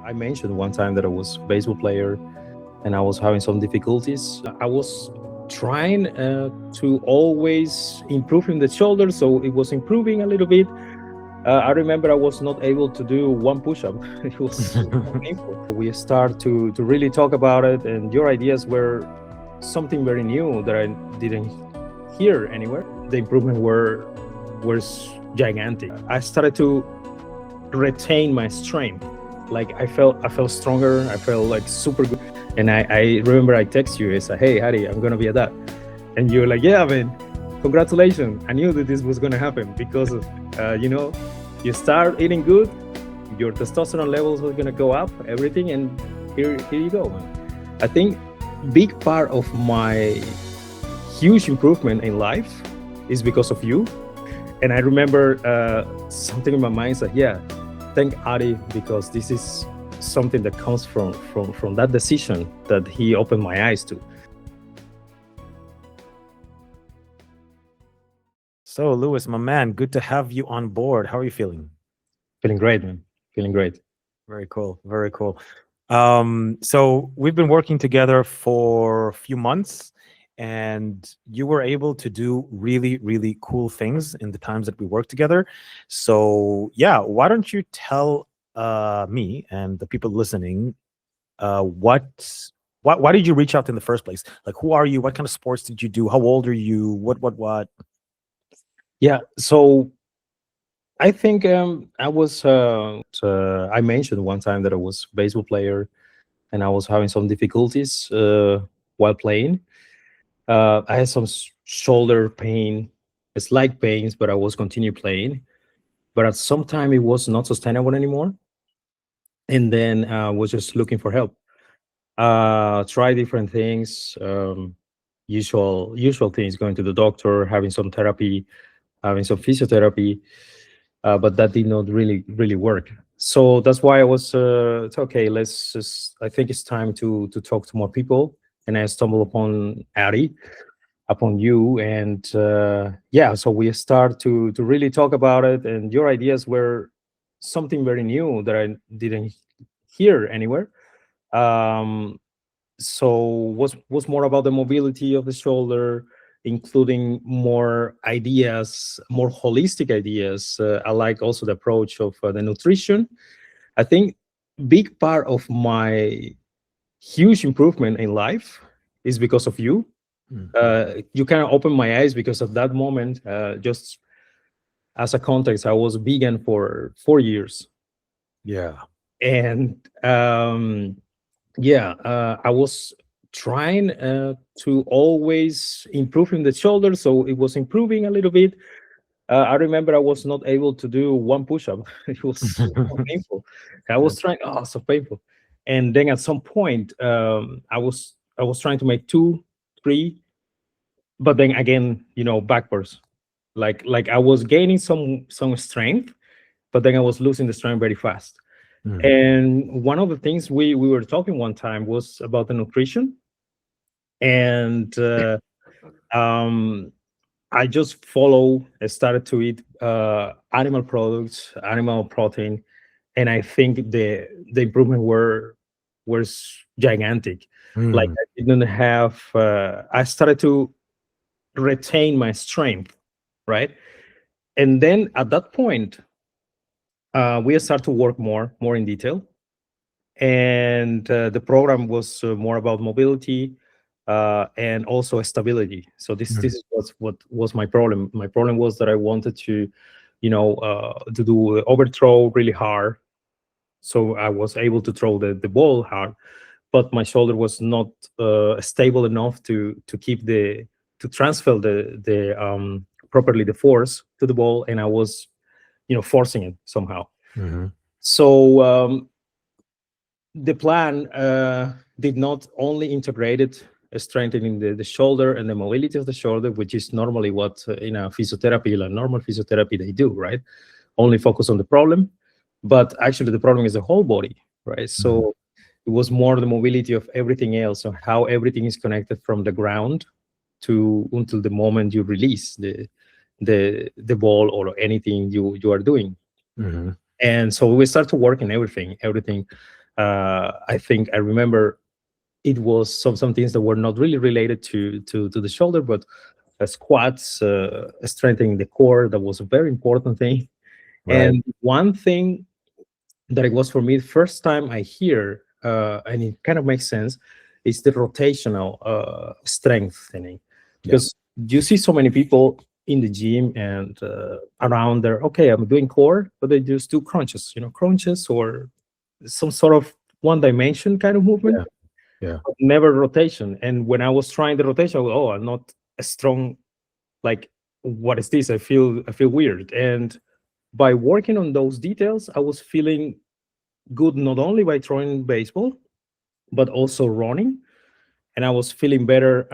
I mentioned one time that I was a baseball player and I was having some difficulties. I was trying to always improve in the shoulder, so it was improving a little bit. I remember I was not able to do one push-up. It was painful. We start to really talk about it, and your ideas were something very new that I didn't hear anywhere. The improvement was gigantic. I started to retain my strength. Like I felt stronger. I felt like super good. And I remember I text you. I said, "Hey, Harry, I'm gonna be a dad," and you're like, "Yeah, man, congratulations! I knew that this was gonna happen because of you start eating good, your testosterone levels are gonna go up, everything, and here you go, man." I think big part of my huge improvement in life is because of you. And I remember something in my mind said, "Yeah, thank Ari because this is something that comes from that decision that he opened my eyes to." So, Lewis, my man, good to have you on board. How are you feeling? Feeling great, man. Feeling great. Very cool. Very cool. So we've been working together for a few months, and you were able to do really, really cool things in the times that we worked together. So yeah, why don't you tell me and the people listening why did you reach out in the first place? Like, who are you? What kind of sports did you do? How old are you? What? Yeah. So I think I mentioned one time that I was a baseball player and I was having some difficulties while playing. I had some shoulder pain, slight pains, but I was continue playing. But at some time, it was not sustainable anymore, and then was just looking for help. Try different things, usual things, going to the doctor, having some therapy, having some physiotherapy, but that did not really work. So that's why I was it's okay. Let's just. I think it's time to talk to more people, and I stumbled upon Ari, upon you, and yeah. So we start to really talk about it, and your ideas were something very new that I didn't hear anywhere. Um, so was more about the mobility of the shoulder, including more ideas, more holistic ideas. I like also the approach of the nutrition. I think big part of my huge improvement in life is because of you. Mm. You kind of opened my eyes because of that moment. Just as a context, I was vegan for 4 years, Yeah. and yeah, I was trying to always improve in the shoulder, so it was improving a little bit. I remember I was not able to do one push-up. It was so painful. I was trying, oh, so painful. And then at some point, I was trying to make two, three, but then again, backwards. Like I was gaining some strength, but then I was losing the strength very fast. Mm. And one of the things we were talking one time was about the nutrition, and um, I just I started to eat animal products, animal protein, and I think the improvement was gigantic. Like Mm. I didn't have, I started to retain my strength, right? And then at that point, we started to work more in detail, and the program was more about mobility and also stability. So this Mm. is what was my problem. My problem was that I wanted to do overthrow really hard, so I was able to throw the ball hard, but my shoulder was not stable enough to keep to transfer the properly the force to the ball, and I was forcing it somehow. Mhm. So the plan did not only integrated strengthening the shoulder and the mobility of the shoulder, which is normally what in a physiotherapy, like normal physiotherapy, they do, right? Only focus on the problem, but actually the problem is the whole body, right? Mhm. So it was more the mobility of everything else, and how everything is connected from the ground to until the moment you release the ball or anything you are doing. Mhm. And so we start to work in everything I think I remember it was some things that were not really related to the shoulder, but squats, strengthening the core. That was a very important thing. Right. And one thing that it was for me, the first time I hear, and it kind of makes sense, is the rotational strengthening, Yeah. because you see so many people in the gym and around there. Okay, I'm doing core, but they just do crunches, crunches or some sort of one dimension kind of movement, Yeah. Yeah. but never rotation. And when I was trying the rotation, I was, oh, I'm not as strong. Like, what is this? I feel weird. And by working on those details, I was feeling good not only by throwing baseball, but also running. And I was feeling better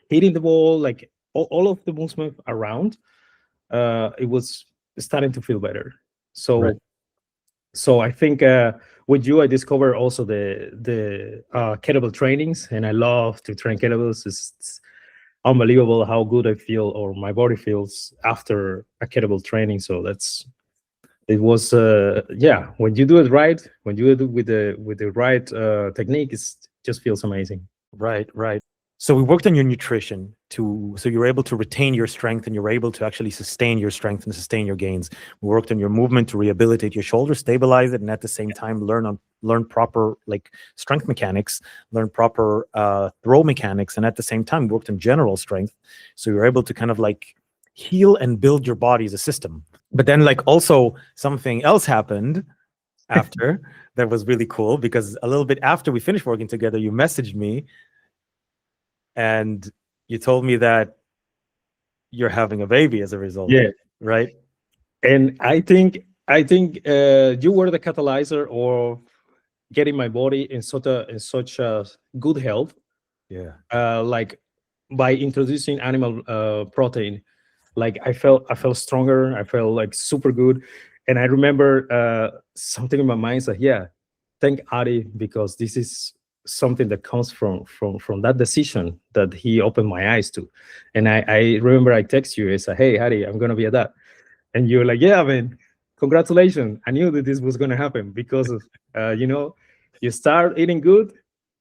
hitting the ball, like all of the movement around. It was starting to feel better. Right. So I think with you, I discovered also the kettlebell trainings, and I love to train kettlebells. It's unbelievable how good I feel, or my body feels after a kettlebell training. So it was yeah, when you do it right, when you do it with the right technique, it just feels amazing. Right. Right. So we worked on your nutrition so you're able to retain your strength and you're able to actually sustain your strength and sustain your gains. We worked on your movement to rehabilitate your shoulder, stabilize it, and at the same time learn proper like strength mechanics, learn proper throw mechanics, and at the same time worked on general strength. So you're able to kind of like heal and build your body as a system. But then like also something else happened after that was really cool, because a little bit after we finished working together, you messaged me and you told me that you're having a baby as a result, Yeah, right? and I think you were the catalyzer of getting my body in such a good health, Yeah. like by introducing animal protein. Like I felt stronger, I felt like super good. And I remember something in my mind said, yeah, thank Ari, because this is something that comes from that decision that he opened my eyes to. And I remember I text you, I said, hey Ari, I'm gonna be a dad. And you're like, yeah, man, congratulations, I knew that this was gonna happen, because of you start eating good,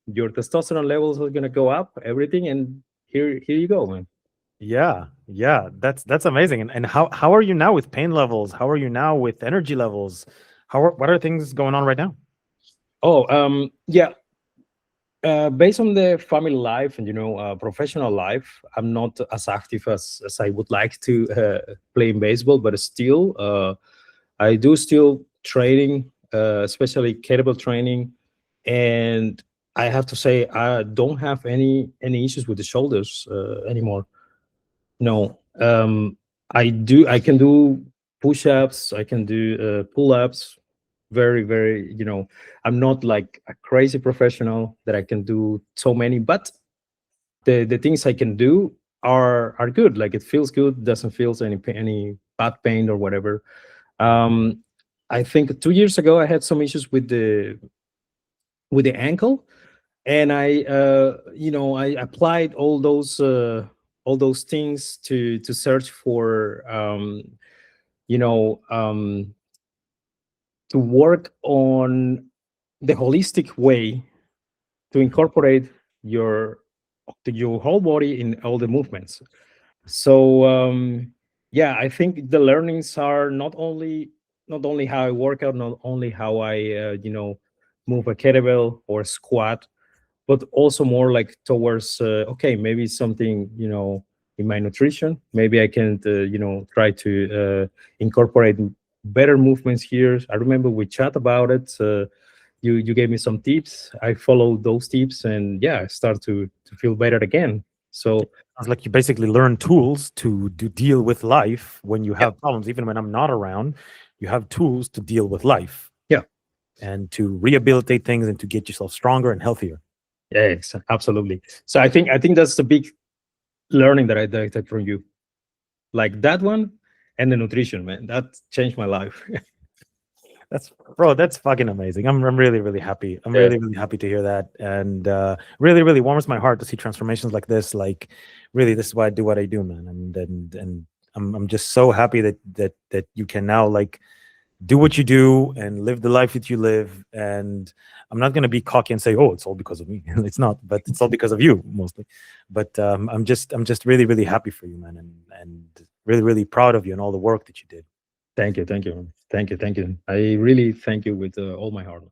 your testosterone levels are gonna go up, everything. And here you go, man. Yeah. Yeah. That's amazing. And how are you now with pain levels? How are you now with energy levels? What are things going on right now? Oh, yeah. Based on the family life and professional life, I'm not as active as I would like to play in baseball, but still, I do still training, especially kettlebell training, and I have to say I don't have any issues with the shoulders anymore. No, I can do push-ups, I can do pull-ups. Very, very. I'm not like a crazy professional that I can do so many, but the things I can do are good. Like it feels good, doesn't feel any bad pain or whatever. Um, I think 2 years ago I had some issues with the ankle, and I applied all those things to search for you know um to work on the holistic way to incorporate your your whole body in all the movements. So yeah, I think the learnings are not only how I work out, not only how I move a kettlebell or squat, but also more like towards okay, maybe something in my nutrition. Maybe I can try to incorporate better movements here. I remember we chat about it. You gave me some tips. I followed those tips, and yeah, I start to feel better again. So Sounds like you basically learn tools to deal with life when you yeah, have problems. Even when I'm not around, you have tools to deal with life yeah, and to rehabilitate things and to get yourself stronger and healthier. yeah, absolutely. So I think that's the big learning that I take from you, like that one, and the nutrition, man. That changed my life. That's fucking amazing. I'm really, really happy. I'm Yeah. really, really happy to hear that. And really, really warms my heart to see transformations like this. Like really, this is why I do what I do, man. And I'm just so happy that you can now like do what you do and live the life that you live. And I'm not going to be cocky and say, "Oh, it's all because of me." It's not, but it's all because of you mostly. But I'm just really, really happy for you, man, and really, really proud of you and all the work that you did. Thank you, thank you, thank you, thank you. I really thank you with all my heart.